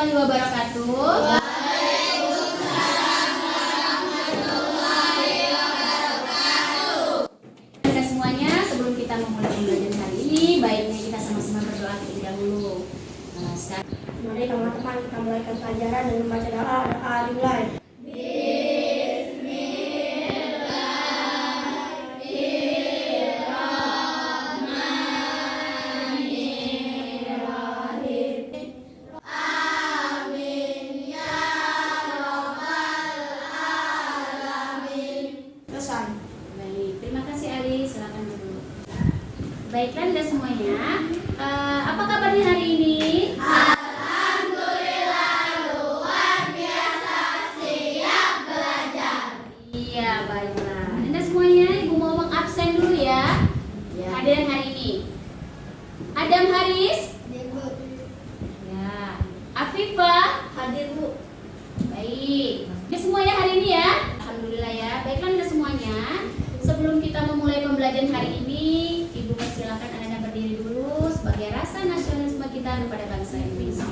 warahmatullahi wabarakatuh. Waalaikumsalam semuanya, sebelum kita memulai pembelajaran hari ini, baiknya kita sama-sama berdoa terlebih dahulu. Mari teman-teman kita mulaikan pelajaran dengan membaca doa dimulai. Baik, terima kasih Ali, silakan dulu. Baiklah Anda semuanya, apa kabarnya hari ini? Alhamdulillah, luar biasa, siap belajar. Iya, baiklah. Anda semuanya, Ibu mau absen dulu ya. Hadirin hari ini. Adam Haris? Ya. Afifah? Hadir Bu. Baik. Ini semuanya hari ini ya. Alhamdulillah ya. Baiklah Anda semuanya. Sebelum kita memulai pembelajaran hari ini, Ibu persilakan Anda berdiri dulu sebagai rasa nasionalisme kita kepada bangsa Indonesia.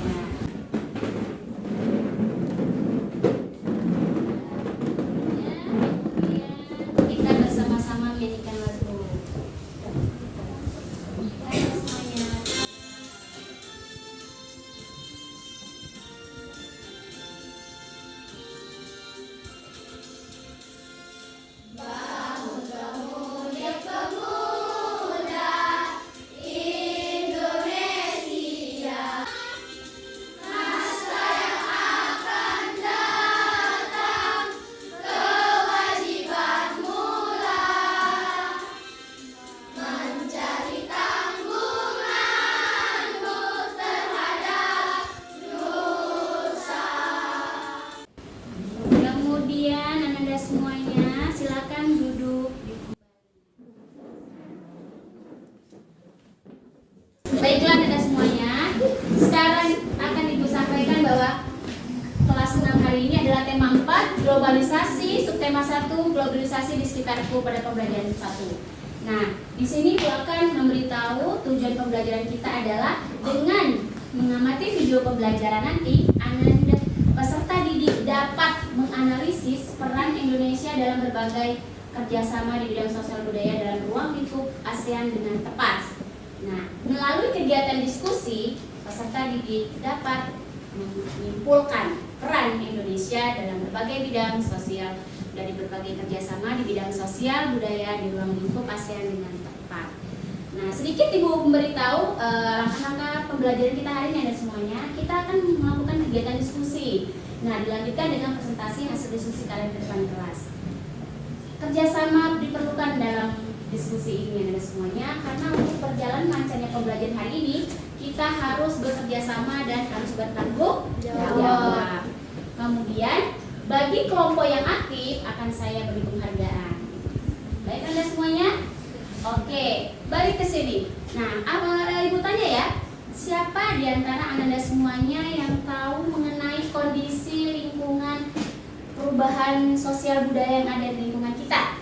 Kita bersama-sama menyanyikan lagu. Ayo semuanya. Kemudian Anda semuanya silakan duduk. Baiklah Anda semuanya, sekarang akan Ibu sampaikan bahwa kelas 6 hari ini adalah tema 4, globalisasi, subtema 1, globalisasi di sekitarku pada pembelajaran 1. Nah, di sini Ibu akan memberitahu tujuan pembelajaran kita adalah dengan mengamati video pembelajaran nanti, Anda peserta didik dapat menganalisis peran Indonesia dalam berbagai kerjasama di bidang sosial budaya dalam ruang lingkup ASEAN dengan tepat. Nah, melalui kegiatan diskusi, peserta didik dapat menyimpulkan peran Indonesia dalam berbagai bidang sosial dari berbagai kerjasama di bidang sosial budaya di ruang lingkup ASEAN dengan tepat. Nah, sedikit Ibu memberitahu langkah-langkah pembelajaran kita hari ini ada semuanya. Kita akan melakukan kegiatan diskusi. Nah, dilanjutkan dengan presentasi hasil diskusi kalian ke depan kelas. Kerjasama diperlukan dalam diskusi ini ada semuanya, karena untuk berjalan lancarnya pembelajaran hari ini kita harus bekerja sama dan harus bertanggung jawab. Kemudian bagi kelompok yang aktif akan saya beri penghargaan. Baik Anda semuanya? Oke, balik ke sini. Nah, Ibu tanya ya, siapa di antara Anda semuanya yang tahu mengenai kondisi lingkungan perubahan sosial budaya yang ada di lingkungan kita?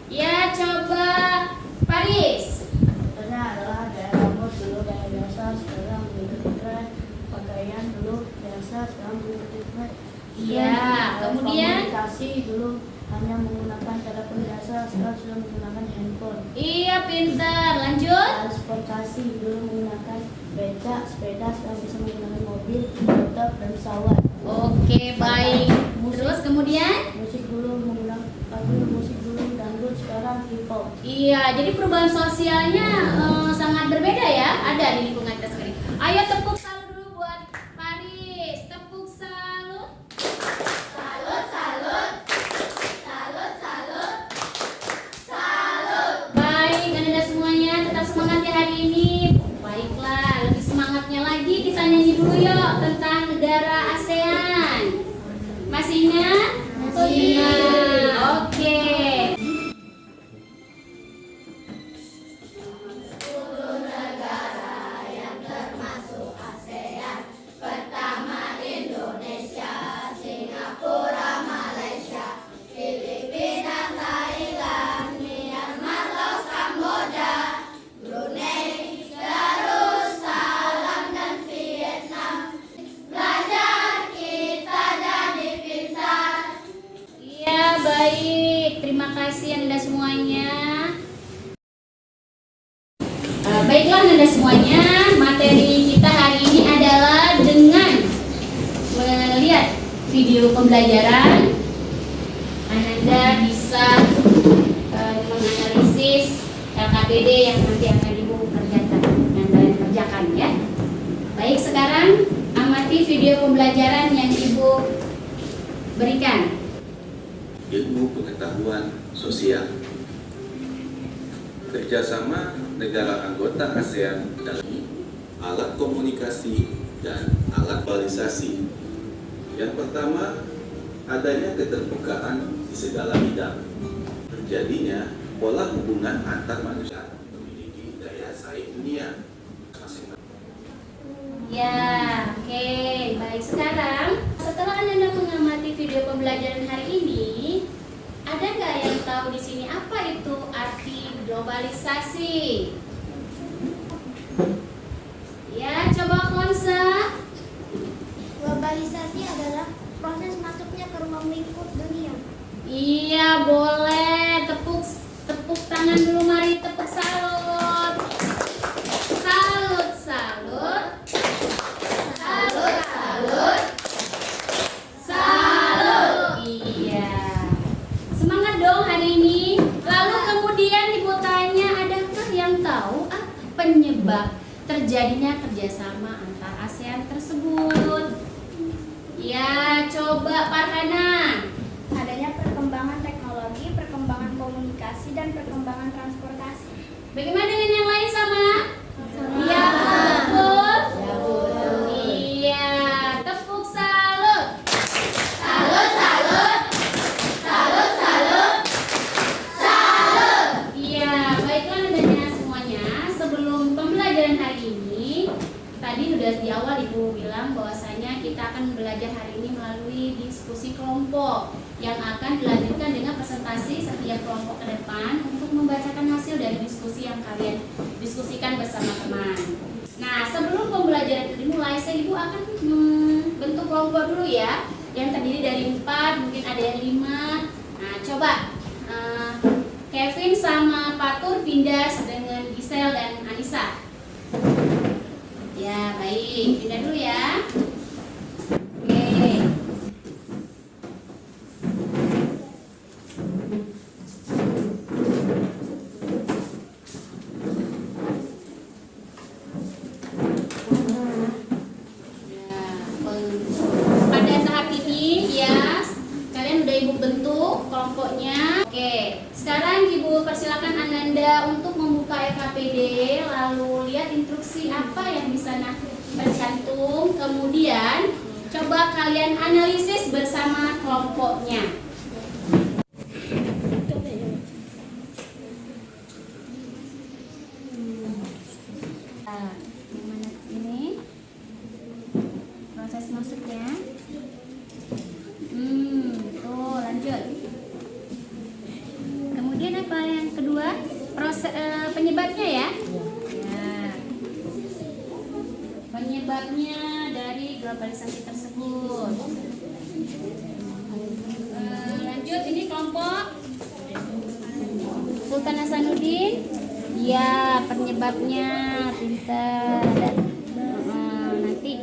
Ya, coba Paris. Contohnya adalah daerah rambut dulu daerah biasa, sekarang menjadi tren. Pakaian dulu biasa, sekarang menjadi tren. Iya, kemudian komunikasi dulu hanya menggunakan telepon biasa, sekarang sudah menggunakan handphone. iya, pintar. Lanjut. Transportasi dulu menggunakan becak, sepeda, sekarang bisa menggunakan mobil, motor, dan pesawat. Oke, baik. Terus kemudian? Musik dulu menggunakan musik dulu dangdut, sekarang hip hop. Iya, jadi perubahan sosialnya sangat berbeda ya, ada di lingkungan kita sendiri. Ayo tepuk salut dulu buat Paris. Tepuk salut. Salut, salut. Salut, salut. Salut. Baik, Anda semuanya tetap semangat ya hari ini. Baiklah, lebih semangatnya lagi kita nyanyi dulu yuk tentang negara ASEAN. Masih ingat? Masih. Oke. kasih Anda semuanya. Baiklah Anda semuanya, materi kita hari ini adalah dengan melihat video pembelajaran Anda bisa menganalisis LKPD yang nanti akan Ibu kerjakan, yang kalian kerjakan ya. Baik, sekarang amati video pembelajaran yang Ibu berikan. Ilmu pengetahuan sosial. Kerjasama negara anggota ASEAN dalam alat komunikasi dan alat globalisasi. Yang pertama, adanya keterbukaan di segala bidang. Terjadinya pola hubungan antar manusia memiliki daya saing dunia masing-masing. Ya, oke. Baik, sekarang setelah Anda mengamati video pembelajaran hari ini, ada nggak yang tahu di sini apa itu arti globalisasi? Ya, coba Konsa. Globalisasi adalah proses masuknya ke ruang lingkup dunia. Iya, boleh. Tepuk tangan dulu, mari tepuk salut. Salut, salut. Salut, salut. Salut. Iya. Semangat dong hari ini. Lalu kemudian Ibu tanya, adakah yang tahu apa penyebab terjadinya kerjasama antar ASEAN tersebut? Ya, coba Farhana. Adanya perkembangan teknologi, perkembangan komunikasi, dan perkembangan transportasi. Bagaimana dengan yang lain sama? Iya, betul. Iya, tepuk salut. Salut, salut. Salut, salut. Salut. Iya, baiklah adanya semuanya. Sebelum pembelajaran hari ini, tadi sudah di awal Ibu bilang bahwasanya kita akan belajar hari ini melalui diskusi kelompok yang akan dilanjutkan dengan presentasi setiap kelompok ke depan untuk membacakan hasil dari diskusi yang kalian diskusikan bersama teman. Nah, sebelum pembelajaran dimulai, Ibu akan membentuk kelompok dulu ya, yang terdiri dari 4, mungkin ada yang 5. Nah, coba Kevin sama Patur pindah dengan Gisel dan Anissa. Ya, baik. Pindah dulu ya. Oke. Pada tahap ini ya, kalian udah Ibu bentuk kelompoknya. Oke, sekarang Ibu persilakan Ananda untuk membuka LKPD, lalu lihat instruksi apa yang di sana tercantum. Kemudian coba kalian analisis bersama kelompoknya. Nah, yang mana ini? Proses masuknya. Tuh, lanjut. Kemudian apa yang kedua? Proses penyebabnya ya. Ya. Penyebabnya dari globalisasi tersebut. Lanjut, ini kelompok Sultan Hasanuddin. Ya, penyebabnya pintar. Nanti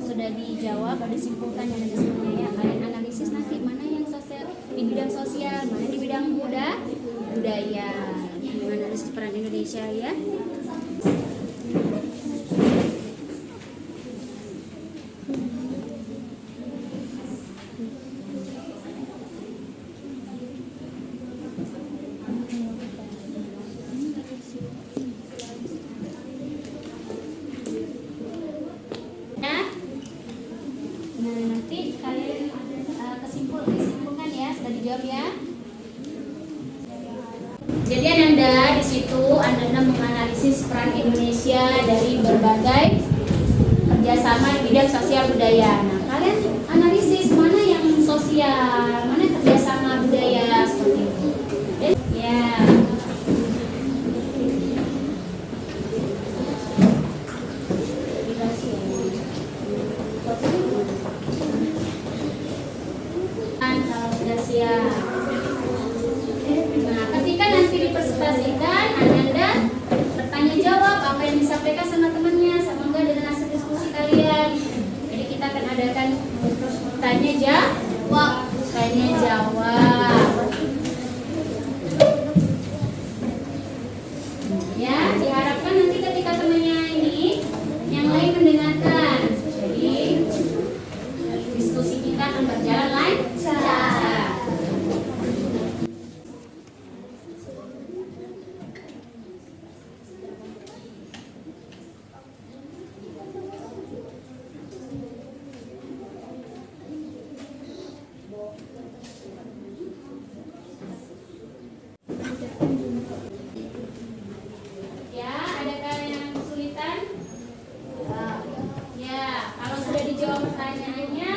sudah dijawab, ada simpulkan yang ada semuanya ya. Kalian analisis nanti mana yang sosial, di bidang sosial, mana di bidang budaya, menganalisis peran Indonesia ya. Nah, nanti kalian kesimpulkan ya, sudah dijawab ya. Jadi Anda di situ Anda menganalisis peran Indonesia dari berbagai kerjasama di bidang sosial budaya. Nah, kalian analisis mana yang sosial, mana kerjasama budaya seperti itu. Ya. Kalau sudah siap. tanya jawab. Tanya jawab. Ya, diharapkan nanti ketika temannya ini yang lain mendengarkan. Jadi diskusi kita akan berjalan lancar. Ya, adakah yang kesulitan? Ya, kalau sudah dijawab pertanyaannya,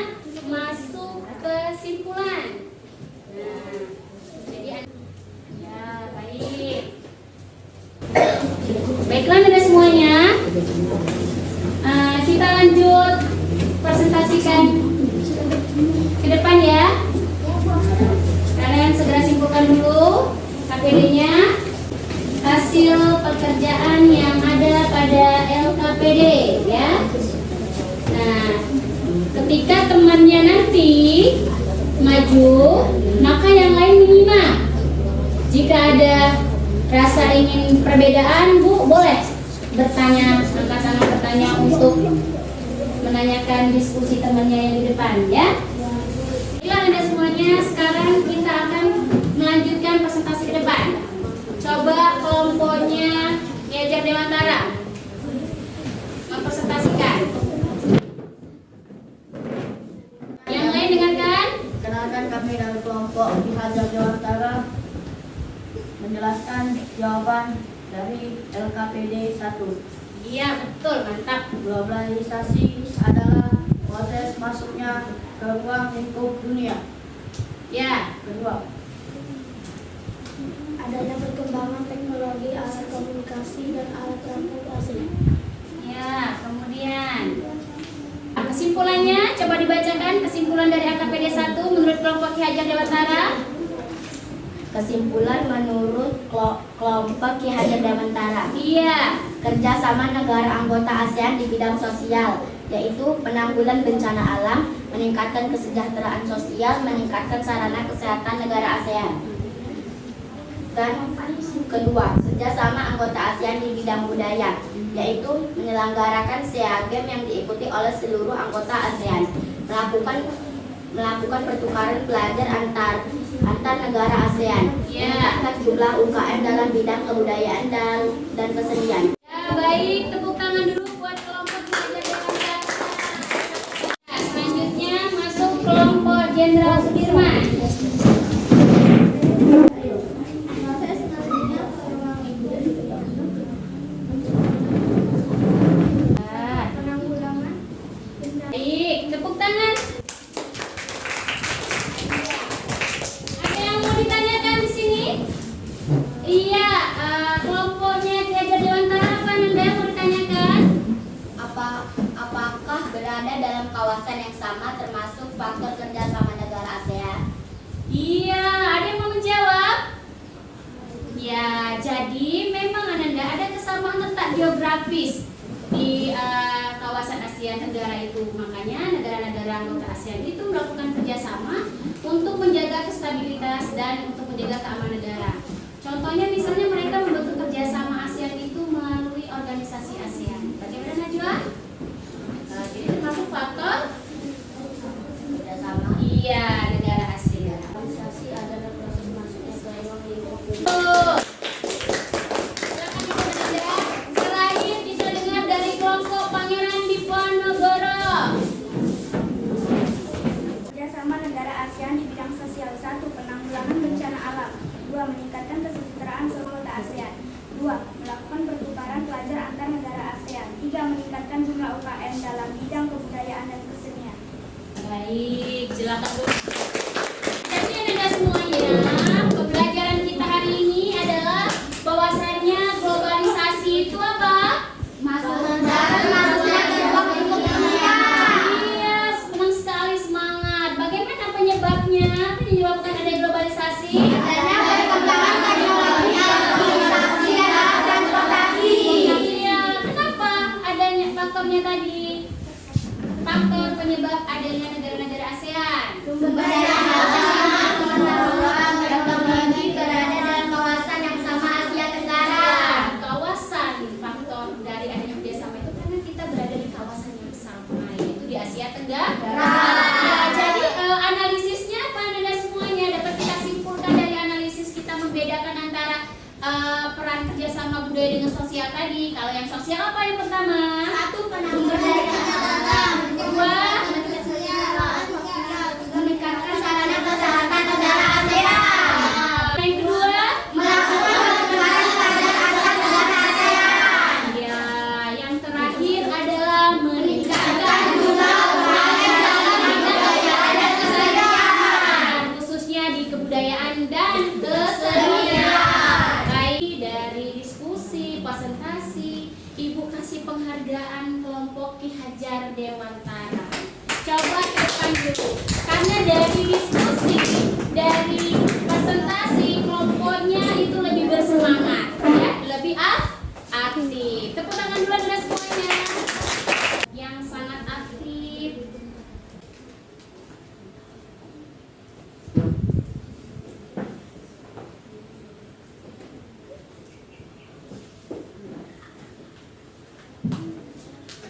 masuk kesimpulan. Nah, jadi ya baik. Baiklah Anda semuanya, kita lanjut presentasikan ke depan ya. Kalian segera simpulkan dulu KPD-nya, hasil pekerjaan yang ada pada LKPD ya. Nah, ketika temannya nanti maju, maka yang lain menyimak. Jika ada rasa ingin perbedaan, Bu, boleh bertanya, angkat tangan bertanya untuk menanyakan diskusi temannya yang di depan ya. Baiklah Anda semuanya, sekarang kita akan melanjutkan presentasi ke depan. Coba kelompoknya Ki Hajar Dewantara mempresentasikan. Yang lain dengarkan. Kenalkan, kami dari kelompok Ki Hajar Dewantara menjelaskan jawaban dari LKPD 1. Iya betul, mantap. Globalisasi adalah proses masuknya ke ruang lingkup dunia. Ya, Kedua, Adanya perkembangan teknologi, alat komunikasi, dan alat transportasi. ya. Kemudian kesimpulannya coba dibacakan kesimpulan dari LKPD 1 menurut kelompok Ki Hajar Dewantara. Kesimpulan menurut kelompok Ki Hajar Dewantara, Iya. kerjasama negara anggota ASEAN di bidang sosial, yaitu penanggulan bencana alam, meningkatkan kesejahteraan sosial, meningkatkan sarana kesehatan negara ASEAN. Dan kedua, kerjasama anggota ASEAN di bidang budaya, yaitu menyelenggarakan SEA Games yang diikuti oleh seluruh anggota ASEAN, melakukan pertukaran pelajar antar negara ASEAN, meningkatkan jumlah UKM dalam bidang kebudayaan dan kesenian. Ya, baik, tepuk tangan dulu buat kelompok Ki Hajar Dewantara. Nah, selanjutnya masuk kelompok Jenderal Sudirman. Proses masuknya ke ruang lingkup penanggulangan bencana. Baik, tepuk tangan. Ada yang mau ditanyakan di sini? Iya, kelompoknya Ki Hajar Dewantara apa Nanda yang mau ditanyakan? Apakah berada dalam kawasan yang sama termasuk faktor kerjasama negara ASEAN? Iya, ada yang mau menjawab? Ya, jadi memang Ananda ada kesamaan letak geografis di kawasan Asia Tenggara itu. Makanya negara-negara anggota ASEAN itu melakukan kerjasama untuk menjaga kestabilitas dan untuk menjaga keamanan negara. Contohnya misalnya mereka membentuk kerjasama ASEAN itu melalui organisasi ASEAN. Bagaimana Najwa? Jadi termasuk faktor Kerjasama. iya negara ASEAN. globalisasi adalah proses masuknya ke ruang lingkup dunia. Tuh. Silakan diperhatikan. Terakhir kita dengar dari kelompok Pangeran Diponegoro. Kerjasama negara ASEAN di bidang sosial. 1. Penanggulangan bencana alam. 2. Meningkatkan kesejahteraan anggota ASEAN. 2. Melakukan pertukaran pelajar antar negara ASEAN. 3. Meningkatkan jumlah UKM dalam bidang kebudayaan dan kesenian. Baik, silakan dulu. Jadi Anda semuanya, pembelajaran kita hari ini adalah bahwasannya globalisasi itu apa? Iya, senang sekali, semangat. Bagaimana penyebabnya? Apa yang menyebabkan ada globalisasi? Iya, kenapa adanya faktornya tadi? Faktor penyebab adanya negara-negara ASEAN? Sumber daya alam, pengetahuan, teknologi berada dalam kawasan yang sama Asia Tenggara. Kawasan faktor dari adanya kerjasama itu karena kita berada di kawasan yang sama, yaitu di Asia Tenggara. Ya, jadi analisisnya apa anda semuanya dapat kita simpulkan dari analisis kita membedakan antara peran kerjasama budaya dengan sosial tadi. Kalau yang sosial apa yang pertama? Satu, sumber daya alam. Kedua, Meningkatkan sarana kesehatan negara ASEAN. yang kedua, Melakukan pertukaran pelajar antar negara ASEAN. ya, yang terakhir adalah meningkatkan Jumlah UMKM dalam kebudayaan dan kesenian. khususnya di kebudayaan dan kesenian. Baik dari diskusi, presentasi, Ibu kasih penghargaan kelompok Ki Hajar Dewantara. Coba ke depan dulu, karena dari diskusi, dari presentasi kelompoknya itu lebih bersemangat, ya, lebih aktif. Tepuk tangan dulu anda semuanya yang sangat aktif.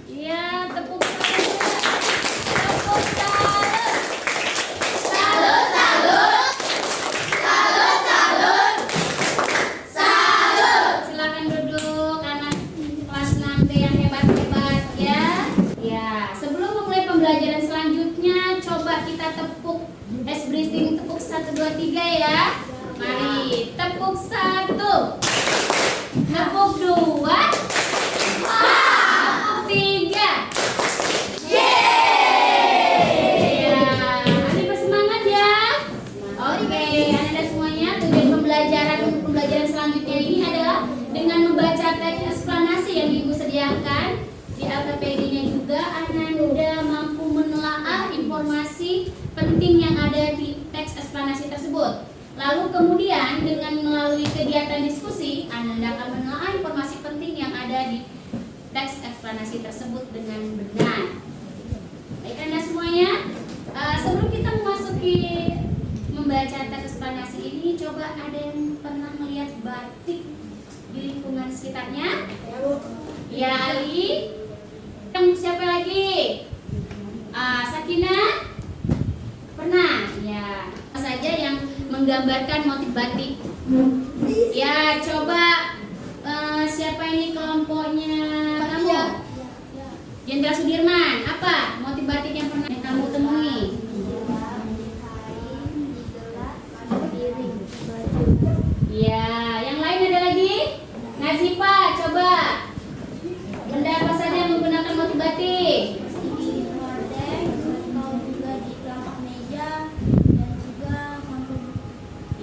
Iya, tepuk tangan. Tepuk tangan. Silakan duduk anak kelas 6B yang hebat-hebat ya. Ya, sebelum memulai pembelajaran selanjutnya, coba kita tepuk breathing, tepuk 1 2 3 ya. Mari, tepuk 1. Tepuk 2. Tepuk 3. Ya, Anda bersemangat ya. Oke, Anda semuanya, tujuan pembelajaran untuk pembelajaran selanjutnya ini adalah dengan membaca teks eksplanasi yang Ibu sediakan di LKPD-nya juga, Anda mampu menelaah informasi penting yang ada di teks eksplanasi tersebut. Lalu kemudian dengan melalui kegiatan diskusi, Anda akan menelaah informasi penting yang ada di teks eksplanasi tersebut dengan benar. Baik Anda semuanya, sebelum kita memasuki membaca teks eksplanasi ini, coba ada yang pernah melihat batik di lingkungan sekitarnya? Ya, Ali. Siapa lagi? Sakina? Pernah? Ya. Apa saja yang menggambarkan motif batik? Ya, coba siapa ini kelompoknya kamu? Jenderal Sudirman. Apa motif batik yang pernah kamu temui? Ya, yang lain ada lagi? Nazifa, coba. Benda apa saja yang menggunakan motif batik?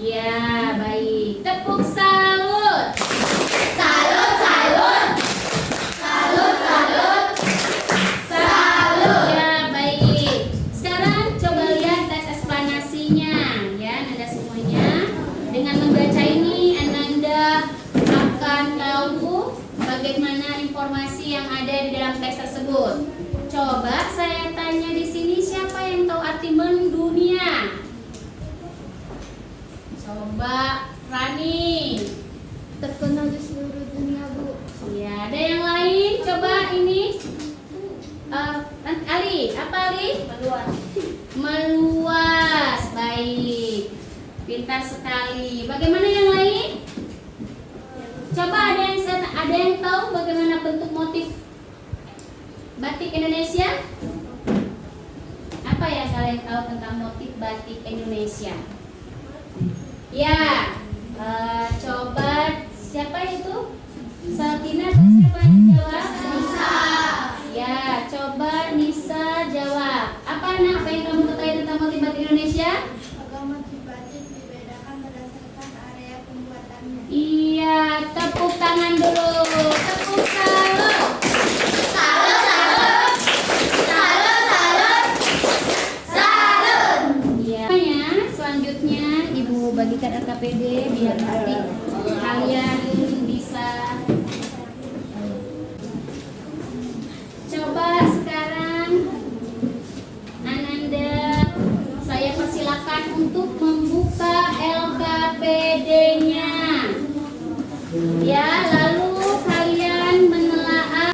Ya, baik. Tepuk salut. Salut, salut. Salut, salut. Salut. Ya, baik. Sekarang coba lihat teks eksplanasinya ya, Anda semuanya. Dengan membaca ini, Anda akan tahu bagaimana informasi yang ada di dalam teks tersebut. Coba saya tanya di sini, siapa yang tahu arti mendunia? Coba Rani. Terkenal di seluruh dunia, Bu. Ya, ada yang lain? Coba ini. Ali, apa Ali? Meluas. Meluas. Baik. Pintar sekali. Bagaimana yang lain? Coba ada yang tahu bagaimana bentuk motif batik Indonesia? Apa yang kalian tahu tentang motif batik Indonesia? Ya, coba siapa itu? Sakina atau siapa yang jawab? Nisa. Ya, coba Nisa jawab. Apa yang kamu ketahui tentang motif batik Indonesia? Motif batik dibedakan berdasarkan area pembuatannya. Iya, tepuk tangan dulu. Tepuk salut. Salut, salut. Salut, salut. Salut. Iya. Selanjutnya Ibu bagikan LKPD biar nanti kalian bisa. Coba sekarang Ananda Ya, lalu kalian menelaah.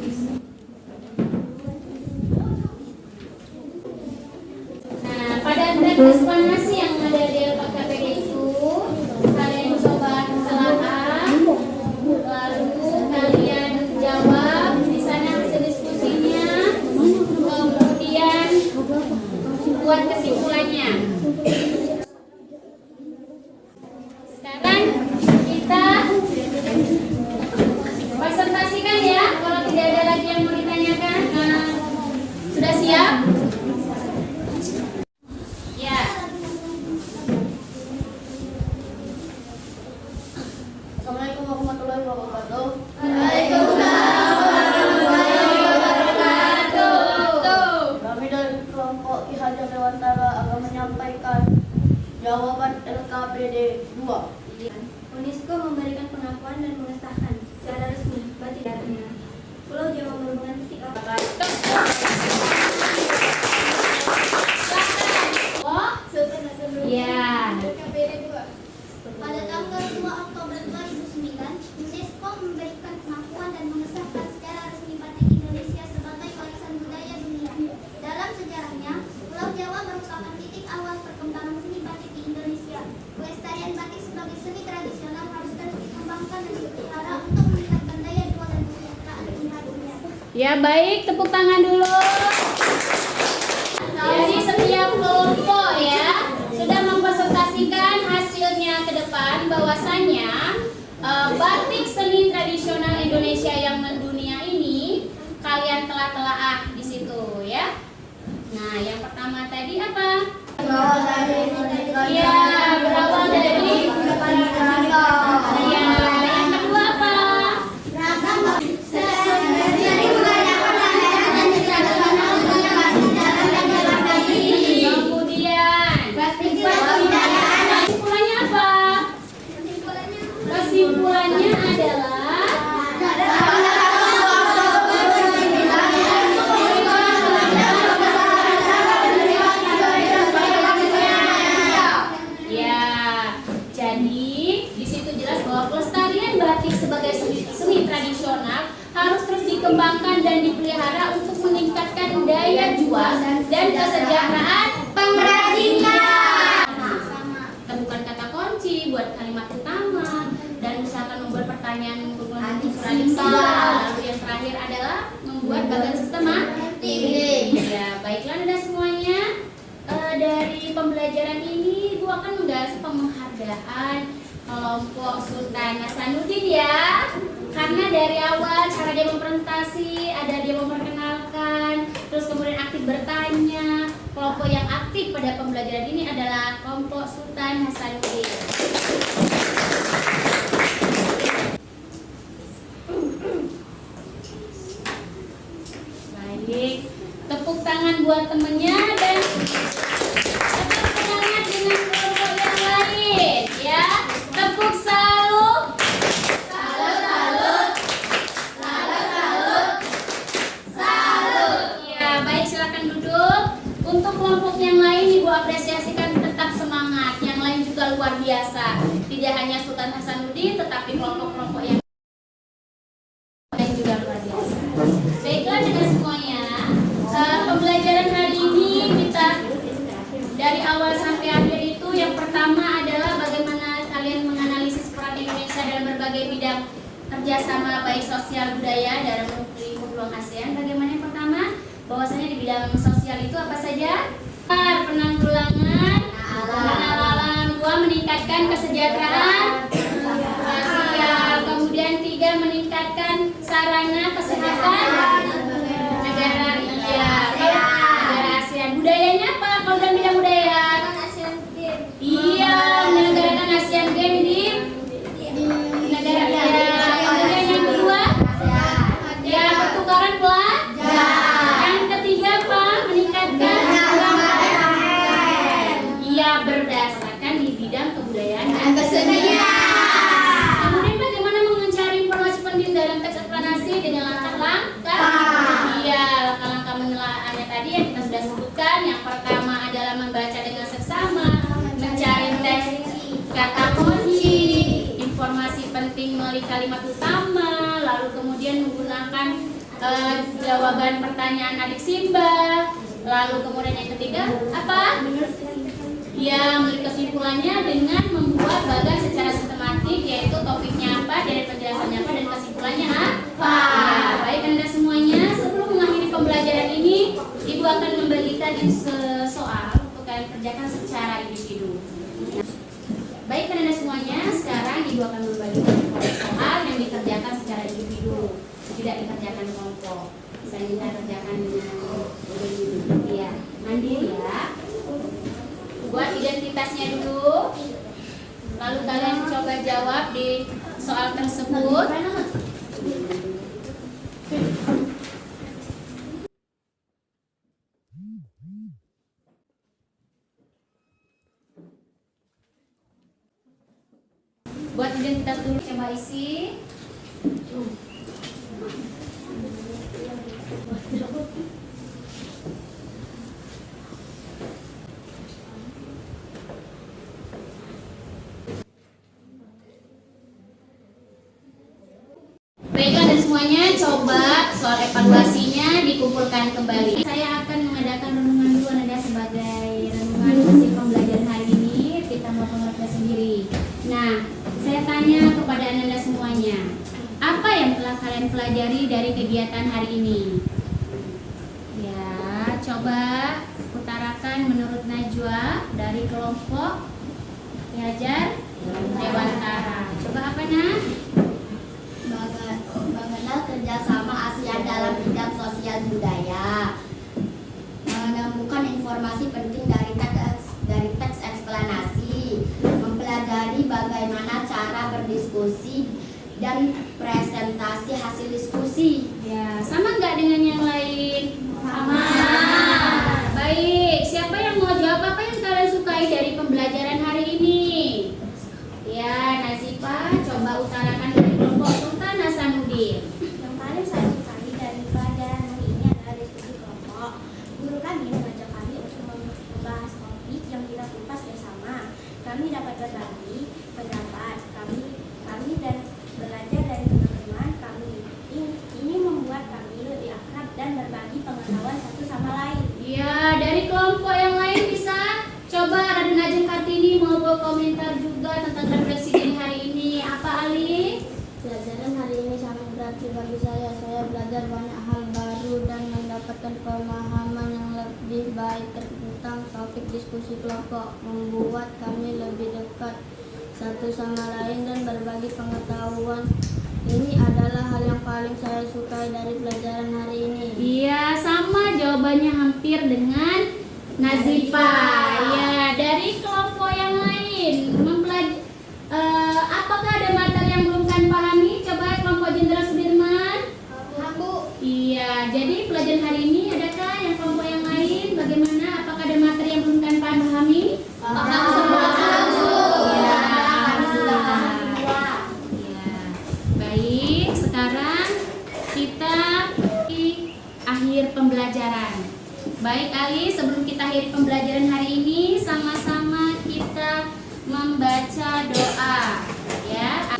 Nah, pada teks eksplanasi yang ada di LKPD itu, kalian coba telaah, lalu kalian jawab di sana hasil diskusinya, kemudian buat kesimpulannya. Sekarang kita presentasikan ya, kalau tidak ada lagi yang mau ditanyakan. Nah, sudah siap? Ya. Assalamualaikum warahmatullahi wabarakatuh. Kami dari kelompok Ki Hajar Dewantara akan menyampaikan jawaban LKPD 2. UNESCO memberikan pengakuan dan mengesahkan secara resmi batidarnya Pulau Jawa merupakan titik awal. Oh, ya. Pada tanggal 2 Oktober 2009, UNESCO memberikan pengakuan dan mengesahkan secara resmi batik Indonesia sebagai warisan budaya dunia. Dalam sejarahnya, Pulau Jawa merupakan titik awal perkembangan seni batik di Indonesia. Pelestarian batik sebagai seni tradisional harus terus dikembangkan dan dipelihara untuk meningkatkan daya jual dan kesejahteraan dunia dunia. Ya, baik, tepuk tangan dulu. Jadi setiap kelompok ya sudah mempresentasikan hasilnya ke depan, bahwasannya batik seni tradisional Indonesia yang mendunia ini kalian telah telaah di situ ya. Nah, yang pertama tadi apa? Ya, berawal dari ya. Yang kedua apa? Kemudian kesimpulannya apa? Kesimpulannya adalah ya, jadi di situ jelas bahwa pelestarian batik sebagai seni tradisional harus terus dikembangkan dan dipelihara untuk meningkatkan daya jual dan kesejahteraan pengrajinnya. Temukan kata kunci buat kalimat utama dan usahakan membuat pertanyaan kontradiksi. Lalu yang terakhir adalah membuat bagan sistematik. Ya, baiklah Anda semuanya. Dari pembelajaran ini Ibu akan menggagas penghargaan kelompok Sultan Hasanuddin ya. Karena dari awal cara dia mempresentasi, ada dia memperkenalkan, terus kemudian aktif bertanya. Kelompok yang aktif pada pembelajaran ini adalah kelompok Sultan Hasanuddin. Baik, tepuk tangan buat temennya dan tepuk semangat dengan kelompok yang lain ya. Tepuk salut. Ya, baik, silakan duduk. Untuk kelompok yang lain Ibu apresiasikan tetap semangat. Yang lain juga luar biasa. Tidak hanya Sultan Hasanuddin tetapi kelompok-kelompok yang lain juga luar biasa. Baiklah dengan semuanya, pembelajaran hari ini kita dari awal sampai akhir itu yang pertama adalah bagaimana kalian menganalisis peran Indonesia dalam berbagai bidang kerjasama baik sosial budaya dalam lingkup ruang ASEAN. Bagaimana yang pertama? Bahwasanya di bidang sosial itu apa saja? Penanggulangan bencana alam, 2 meningkatkan kesejahteraan sosial, kemudian 3 meningkatkan sarana kesehatan negara negara ASEAN. Budayanya apa? Kalau dalam bidang budaya? Iya, menyelenggarakan ASEAN Games di negara kemudian yang kedua ya pertukaran pelajar. Yang ketiga apa? Meningkatkan iya, berdasarkan di bidang kebudayaan dan kesenian. Kemudian bagaimana mencari informasi penting dalam teks eksplanasi dengan langkah-langkah? Iya, langkah-langkah menelaahnya tadi yang kita sudah sebutkan. Yang pertama adalah membaca dengan seksama, mencari teks kata kunci, informasi penting melalui kalimat utama, lalu kemudian menggunakan jawaban pertanyaan adik Simba, lalu kemudian yang ketiga apa? Ya, menurut kesimpulannya dengan membuat bagan secara sistematik, yaitu topiknya apa, dari penjelasannya apa, dan kesimpulannya apa. Ya, baik Anda semuanya, sebelum mengakhiri pembelajaran ini, Ibu akan membagikan soal untuk kalian kerjakan secara individu. Baik Anda semuanya, sekarang Ibu akan membagikan soal yang dikerjakan secara individu, tidak dikerjakan kelompok. Saya minta kerjakan dengan ya, mandiri ya. Buat identitasnya dulu, lalu kalian coba jawab di soal tersebut. Buat identitas dulu, coba isi. Baiklah dan semuanya, coba soal evaluasinya dikumpulkan kembali. Saya akan mengadakan renungan dulu Anda sebagai renungan hasil pembelajaran hari ini. Kita mau pengertian sendiri. Nah, saya tanya kepada Anda semuanya, apa yang telah kalian pelajari dari kegiatan hari ini? Ya, coba utarakan menurut Najwa dari kelompok Yajar Dewantara. Coba apa Nah? Mengenal kerjasama ASEAN dalam bidang sosial budaya, menemukan informasi penting dari teks eksplanasi, mempelajari bagaimana cara berdiskusi dan presentasi hasil diskusi. Ya, sama nggak dengan yang lain? Sama. Baik, siapa yang mau jawab apa yang kalian sukai dari pembelajaran hari ini? Ya, Nazifa, coba utarakan dari kelompok Sultan Hasanuddin. Yang paling saya sukai dari pelajaran hari ini adalah diskusi kelompok. Guru kami mengajak kami untuk membahas topik yang kita kupas bersama. Kami dapat berbagi pendapat kami dan belajar dari teman-teman kami. Ini membuat kami lebih akrab dan berbagi pengetahuan satu sama lain. Ya, dari kelompok yang lain bisa coba Raden Ajeng Kartini mau berkomentar juga tentang refleksi di hari ini. Apa Ali? Pelajaran hari ini sangat berarti bagi saya. Saya belajar banyak hal baru dan mendapatkan pemahaman yang lebih baik tentang topik diskusi kelompok, membuat kami lebih dekat satu sama lain dan berbagi pengetahuan. Ini adalah hal yang paling saya sukai dari pelajaran hari ini. Iya, sama jawabannya hampir dengan Nazifa. Ya, dari kelompok yang lain apakah ada materi yang belum kalian pahami? Coba kelompok Jenderal Sudirman. Bu, Iya, jadi pelajaran hari ini adakah yang kelompok yang lain? Bagaimana? Apakah ada materi yang belum kalian pahami? Baik, sekarang kita di akhir pembelajaran. Baik Ali, sebelum kita akhiri pembelajaran hari ini, sama-sama kita membaca doa. Ya.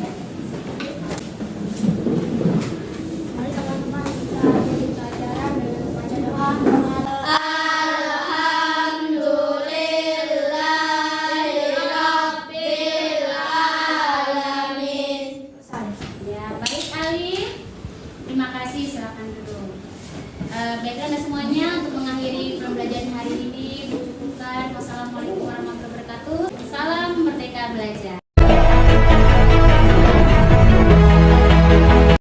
mari teman-teman kita akhiri pelajaran dengan membaca doa. Ya, baik Ali. Terima kasih, silakan duduk. Baiklah Anda semuanya, untuk mengakhiri pembelajaran hari ini, cukupkan. Wassalamualaikum warahmatullahi wabarakatuh. Salam Merdeka Belajar.